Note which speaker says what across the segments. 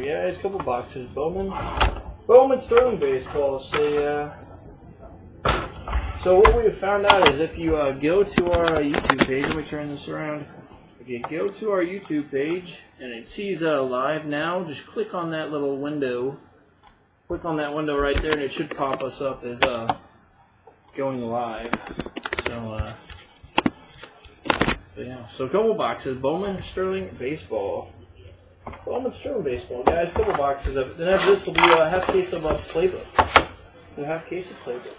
Speaker 1: Yeah, it's a couple boxes. Bowman Sterling baseballs. So what we have found out is if you go to our YouTube page, let me turn this around. If you go to our YouTube page and it sees live now, just click on that little window. Click on that window right there, and it should pop us up as going live. So yeah. So a couple boxes. Bowman Sterling baseball. Bowman Sterling baseball, guys. A couple boxes of it. Then after this, we'll do a half case of playbook. A half case of playbook.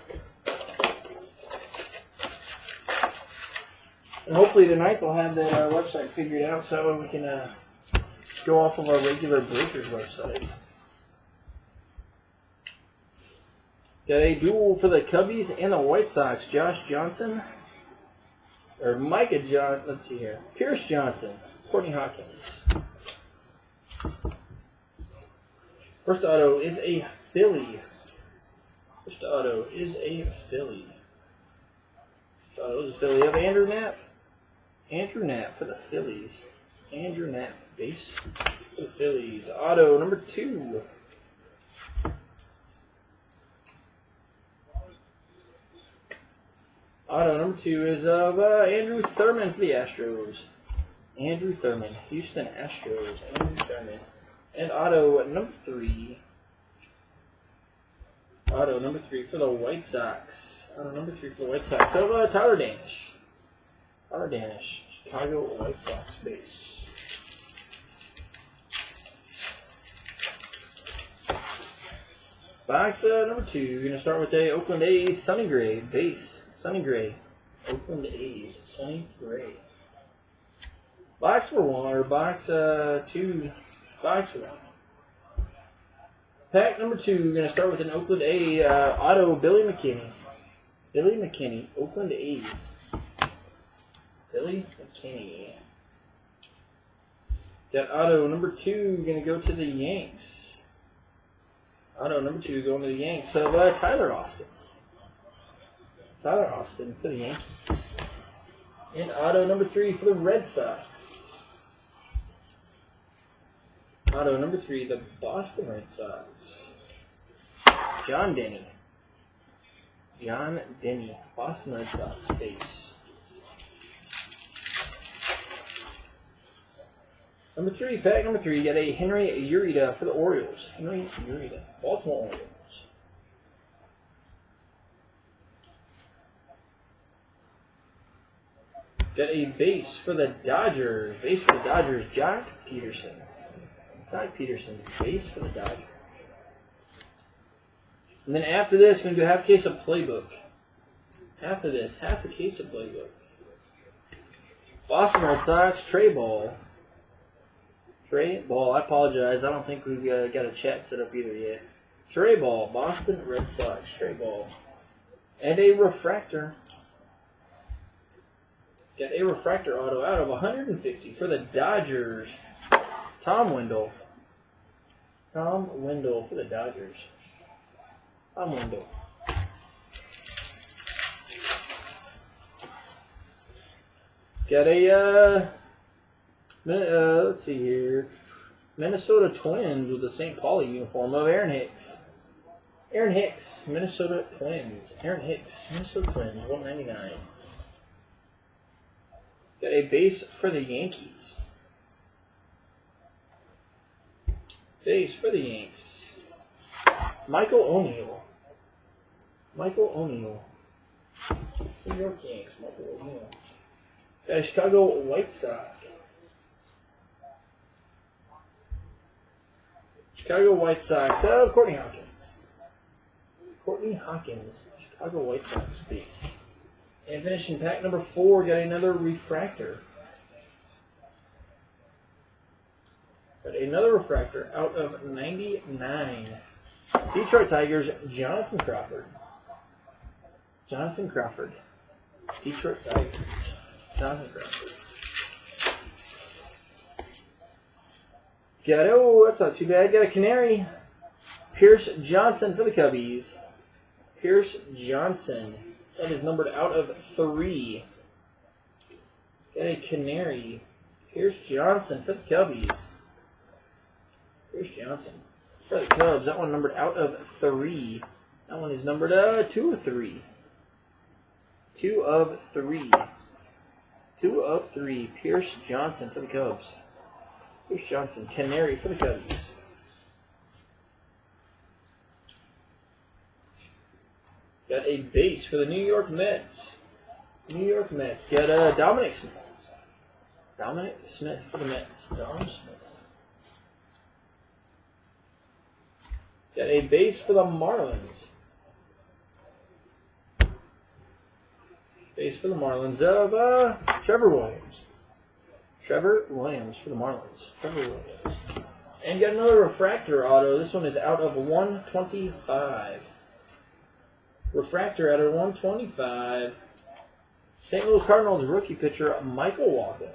Speaker 1: And hopefully tonight they'll have that website figured out so that way we can go off of our regular Breakers website. Got a duel for the Cubbies and the White Sox. Josh Johnson. Or Micah John. Let's see here. Pierce Johnson. Courtney Hawkins. First auto is a Philly. First auto is a Philly. First auto is a Philly of Andrew Knapp. Andrew Knapp for the Phillies. Andrew Knapp base for the Phillies. Auto number 2. Auto number 2 is of Andrew Thurman for the Astros. Andrew Thurman, Houston Astros. Andrew Thurman. And auto number 3. Auto number 3 for the White Sox. Auto number 3 for the White Sox. Of Tyler Danish. Tyler Danish, Chicago White Sox base. Box number 2. You're going to start with a Oakland A's Sonny Gray base. Sonny Gray. Oakland A's Sonny Gray. Box for 1 or box 2. Box for 1. Pack number 2. You're going to start with an Oakland A auto Billy McKinney. Billy McKinney, Oakland A's. Billy McKinney. Got auto number 2 going to go to the Yanks. Auto number 2 going to the Yanks of Tyler Austin. Tyler Austin for the Yankees. And auto number 3 for the Red Sox. Auto number 3, the Boston Red Sox. John Denny. John Denny, Boston Red Sox base. Number 3, pack number 3, you got a Henry Urita for the Orioles. Henry Urita, Baltimore Orioles. Got a base for the Dodgers. Base for the Dodgers, Jock Peterson. Jock Peterson, base for the Dodgers. And then after this, we're going to do half a case of playbook. After this, half a case of playbook. Boston Red Sox, Trey Ball. Trey Ball, I apologize. I don't think we've got a chat set up either yet. Trey Ball, Boston Red Sox, Trey Ball. And a refractor. Got a refractor auto out of 150 for the Dodgers. Tom Wendell. Tom Wendell for the Dodgers. Tom Wendell. Got a, let's see here, Minnesota Twins with the St. Pauli uniform of Aaron Hicks. Aaron Hicks, Minnesota Twins. Aaron Hicks, Minnesota Twins, 199. Got a base for the Yankees. Base for the Yanks. Michael O'Neill. Michael O'Neill. New York Yanks, Michael O'Neill. Got a Chicago White Sox. Chicago White Sox. Courtney Hawkins. Courtney Hawkins, Chicago White Sox base. And finishing pack number 4, got another refractor. Got another refractor out of 99. Detroit Tigers, Jonathan Crawford. Jonathan Crawford. Detroit Tigers, Jonathan Crawford. Got, oh, that's not too bad. Got a Canary. Pierce Johnson for the Cubbies. Pierce Johnson. That is numbered out of 3. Got a Canary. Pierce Johnson for the Cubbies. Chris Johnson. For the Cubs, that one numbered out of 3. That one is numbered 2 of 3. 2 of 3. 2 of 3. Pierce Johnson for the Cubs. Pierce Johnson, Canary for the Cubs. Got a base for the New York Mets. New York Mets. Got Dominic Smith. Dominic Smith for the Mets. Dom Smith. Got a base for the Marlins. Base for the Marlins of Trevor Williams. Trevor Williams for the Marlins. Trevor Williams. And got another refractor auto. This one is out of 125. Refractor out of 125. St. Louis Cardinals rookie pitcher Michael Wacha.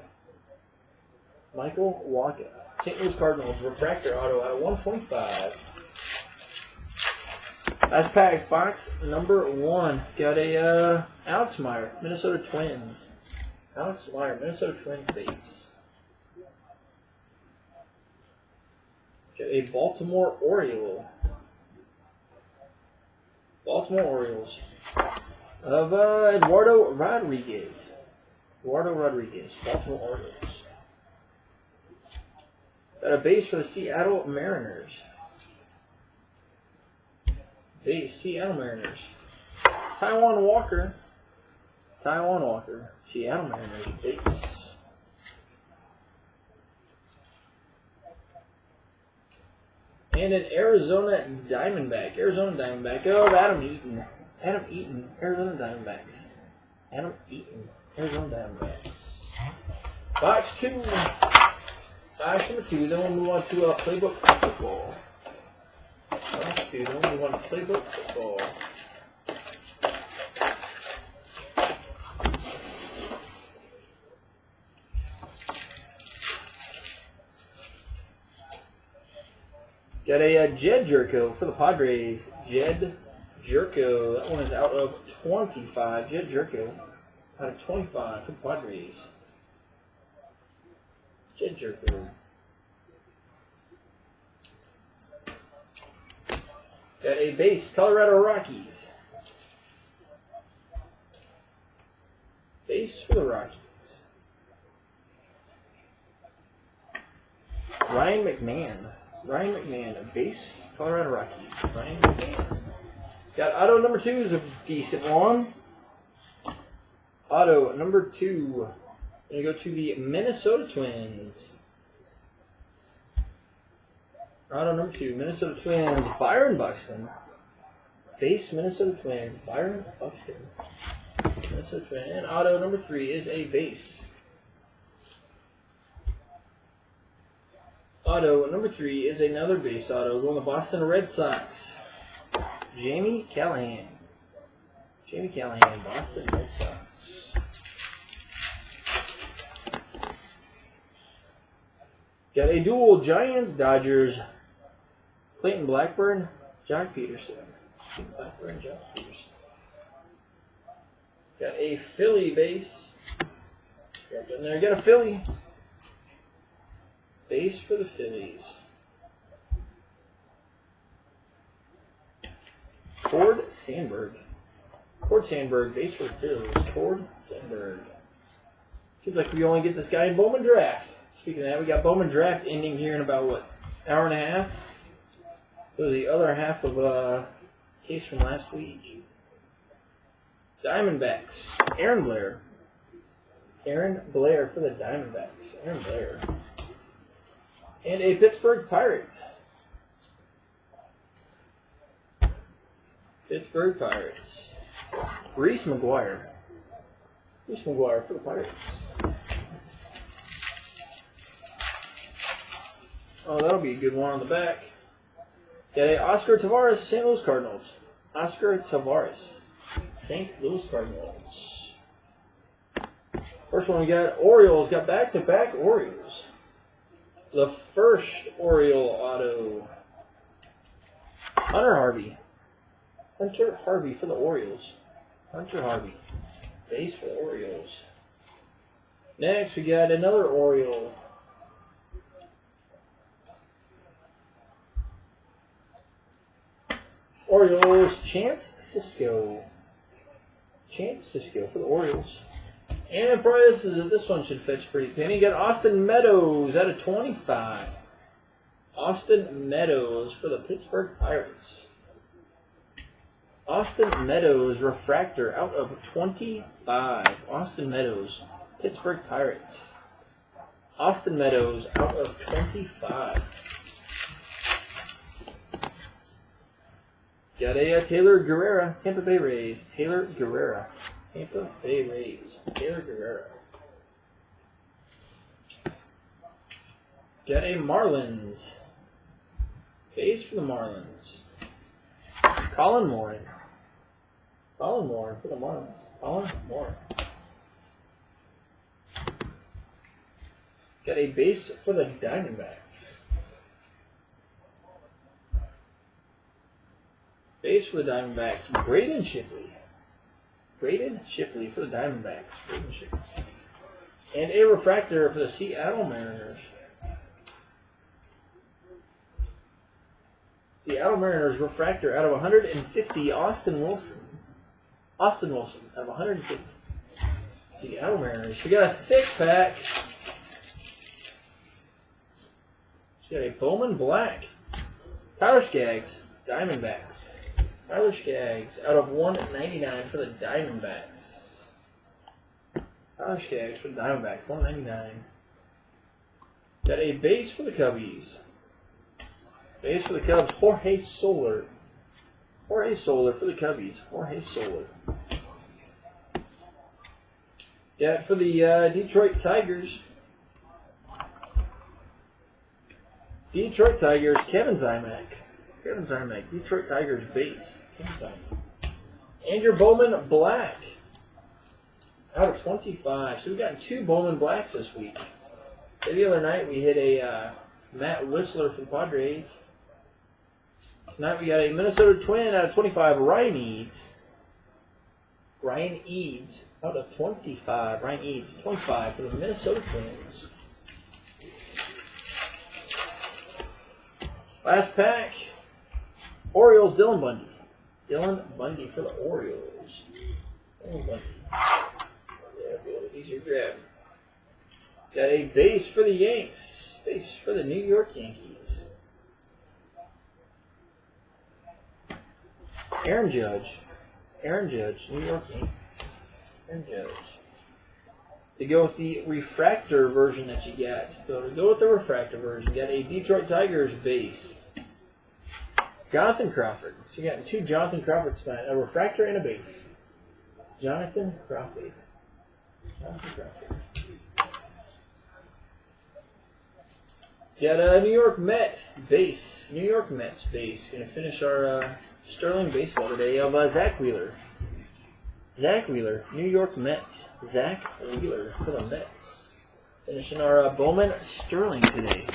Speaker 1: Michael Wacha. St. Louis Cardinals refractor auto out of 125. Last pack, box number 1. Got a Alex Meyer, Minnesota Twins. Alex Meyer, Minnesota Twins base. Got a Baltimore Oriole. Baltimore Orioles of Eduardo Rodriguez. Eduardo Rodriguez, Baltimore Orioles. Got a base for the Seattle Mariners. Base, Seattle Mariners. Taiwan Walker. Taiwan Walker, Seattle Mariners base. And an Arizona Diamondback. Arizona Diamondback of Adam Eaton. Adam Eaton, Arizona Diamondbacks. Adam Eaton, Arizona Diamondbacks. Box 2. Box number 2. Then we'll move on to Playbook Football. Box 2. Then we'll move on to Playbook Football. Got a Jed Jerko for the Padres. Jed Jerko. That one is out of 25. Jed Jerko out of 25 for the Padres. Jed Jerko. Got a base, Colorado Rockies. Base for the Rockies. Ryan McMahon. Ryan McMahon, a base, Colorado Rockies. Ryan McMahon. Got auto number 2 is a decent one. Auto number 2. Going to go to the Minnesota Twins. Auto number 2, Minnesota Twins, Byron Buxton. Base, Minnesota Twins, Byron Buxton. Minnesota Twins. And auto number 3 is a base. Auto number 3 is another base auto going to Boston Red Sox. Jamie Callahan. Jamie Callahan, Boston Red Sox. Got a dual Giants Dodgers. Clayton Blackburn, Jock Peterson. Blackburn, Jock Peterson. Got a Philly base. There, got a Philly. Base for the Phillies. Cord Sandberg. Cord Sandberg, base for the Phillies. Cord Sandberg. Seems like we only get this guy in Bowman Draft. Speaking of that, we got Bowman Draft ending here in about, what, hour and a half? So the other half of case from last week. Diamondbacks. Aaron Blair. Aaron Blair for the Diamondbacks. Aaron Blair. And a Pittsburgh Pirates. Pittsburgh Pirates. Reese McGuire. Reese McGuire for the Pirates. Oh, that'll be a good one on the back. Got a Oscar Taveras, St. Louis Cardinals. Oscar Taveras, St. Louis Cardinals. First one we got Orioles. Got back-to-back Orioles. The first Oriole auto. Hunter Harvey. Hunter Harvey for the Orioles. Hunter Harvey. Base for the Orioles. Next, we got another Oriole. Orioles, Chance Sisco. Chance Sisco for the Orioles. And probably this one should fetch pretty penny. You got Austin Meadows out of 25. Austin Meadows for the Pittsburgh Pirates. Austin Meadows, refractor out of 25. Austin Meadows, Pittsburgh Pirates. Austin Meadows out of 25. Got a Taylor Guerrera, Tampa Bay Rays. Taylor Guerrera, Tampa Bay Rays. Taylor Guerrera. Got a Marlins. Base for the Marlins. Colin Moore. Colin Moore for the Marlins. Colin Moore. Got a base for the Diamondbacks. Base for the Diamondbacks. Braden Shipley. Braden Shipley for the Diamondbacks. Braden Shipley. And a refractor for the Seattle Mariners. Seattle Mariners refractor out of 150. Austin Wilson. Austin Wilson out of 150. Seattle Mariners. We got a thick pack. We got a Bowman Black. Tyler Skaggs, Diamondbacks. Tyler Skaggs out of 199 for the Diamondbacks. Tyler Skaggs for the Diamondbacks, 199. Got a base for the Cubbies. Base for the Cubs, Jorge Soler. Jorge Soler for the Cubbies. Jorge Soler. Got for the Detroit Tigers. Detroit Tigers, Kevin Zymak. Kevin Zymak, Detroit Tigers base. Kevin Zymak. And your Bowman Black. Out of 25. So we've gotten 2 Bowman Blacks this week. The other night we hit a Matt Whistler for the Padres. Tonight we got a Minnesota Twin out of 25, Ryan Eads. Ryan Eads out of 25. Ryan Eads, 25 for the Minnesota Twins. Last pack. Orioles, Dylan Bundy. Dylan Bundy for the Orioles. Dylan Bundy. Yeah, be a little easier to grab. Got a base for the Yanks. Base for the New York Yankees. Aaron Judge. Aaron Judge, New York Yankees. Aaron Judge. To go with the refractor version that you got. So to go with the refractor version, you got a Detroit Tigers base. Jonathan Crawford. So you got 2 Jonathan Crawfords tonight. A refractor and a base. Jonathan Crawford. Jonathan Crawford. Got a New York Met base. New York Mets base. Going to finish our Sterling baseball today of Zach Wheeler. Zach Wheeler, New York Mets. Zach Wheeler for the Mets. Finishing our Bowman Sterling today.